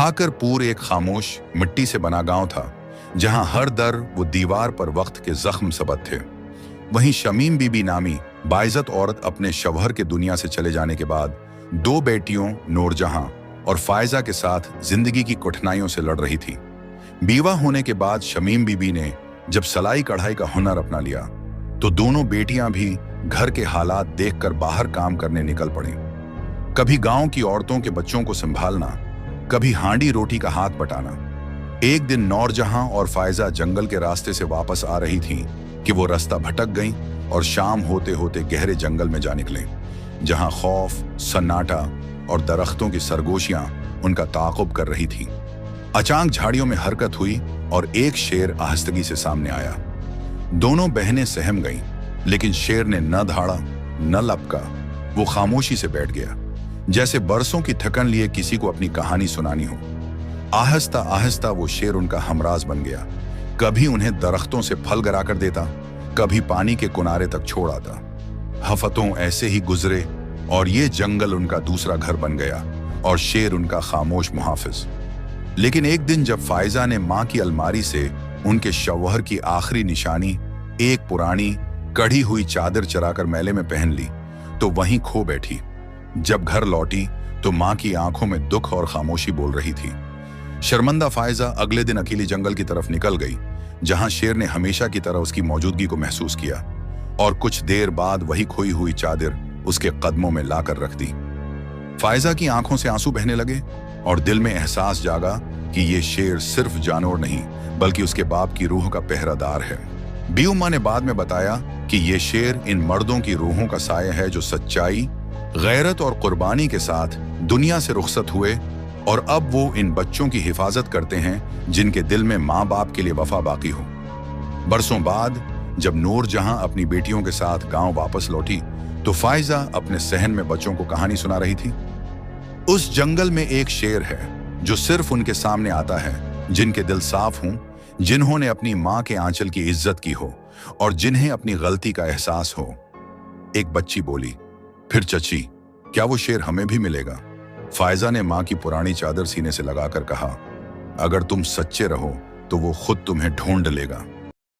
खाकरपुर एक खामोश मिट्टी से बना गांव था, जहां हर दर वो दीवार पर वक्त के जख्म सबत थे। वहीं शमीम बीबी नामी बाइज्जत औरत अपने शवहर के दुनिया से चले जाने के बाद 2 बेटियों नूरजहां और फायजा के साथ जिंदगी की कठिनाइयों से लड़ रही थी। बीवा होने के बाद शमीम बीबी ने जब सलाई कढ़ाई का हुनर अपना लिया, तो दोनों बेटियां भी घर के हालात देखकर बाहर काम करने निकल पड़ी। कभी गांव की औरतों के बच्चों को संभालना, कभी हांडी रोटी का हाथ बटाना। एक दिन नूरजहां और फायजा जंगल के रास्ते से वापस आ रही थीं कि वो रास्ता भटक गईं और शाम होते होते गहरे जंगल में जा निकले, जहां खौफ, सन्नाटा और दरख्तों की सरगोशियां उनका ताक़ुब कर रही थीं। अचानक झाड़ियों में हरकत हुई और एक शेर आहिस्तगी से सामने आया। दोनों बहनें सहम गईं, लेकिन शेर ने न धाड़ा न लपका। वो खामोशी से बैठ गया, जैसे बरसों की थकन लिए किसी को अपनी कहानी सुनानी हो। आहिस्ता आहिस्ता वो शेर उनका हमराज बन गया। कभी उन्हें दरख्तों से फल गिरा कर देता, कभी पानी के किनारे तक छोड़ आता। हफ्तों ऐसे ही गुजरे और ये जंगल उनका दूसरा घर बन गया और शेर उनका खामोश मुहाफिज। लेकिन एक दिन जब फायजा ने मां की अलमारी से उनके शौहर की आखिरी निशानी, एक पुरानी कढ़ी हुई चादर चराकर मेले में पहन ली, तो वहीं खो बैठी। जब घर लौटी तो मां की आंखों में दुख और खामोशी बोल रही थी। शर्मिंदा फायजा अगले दिन अकेली जंगल की तरफ निकल गई, जहां शेर ने हमेशा की तरह उसकी मौजूदगी को महसूस किया और कुछ देर बाद वही खोई हुई चादर उसके कदमों में लाकर रख दी। फायजा की आंखों से आंसू बहने लगे और दिल में एहसास जागा कि ये शेर सिर्फ जानवर नहीं, बल्कि उसके बाप की रूह का पहरादार है। बीउम्मा ने बाद में बताया कि ये शेर इन मर्दों की रूहों का साया है, जो सच्चाई, गैरत और कुर्बानी के साथ दुनिया से रुखसत हुए और अब वो इन बच्चों की हिफाजत करते हैं जिनके दिल में माँ बाप के लिए वफा बाकी हो। बरसों बाद जब नूरजहां अपनी बेटियों के साथ गांव वापस लौटी, तो फायजा अपने सहन में बच्चों को कहानी सुना रही थी। उस जंगल में एक शेर है जो सिर्फ उनके सामने आता है जिनके दिल साफ हों, जिन्होंने अपनी माँ के आंचल की इज्जत की हो और जिन्हें अपनी गलती का एहसास हो। एक बच्ची बोली, फिर चची, क्या वो शेर हमें भी मिलेगा? फायजा ने माँ की पुरानी चादर सीने से लगाकर कहा, अगर तुम सच्चे रहो तो वो खुद तुम्हें ढूंढ लेगा।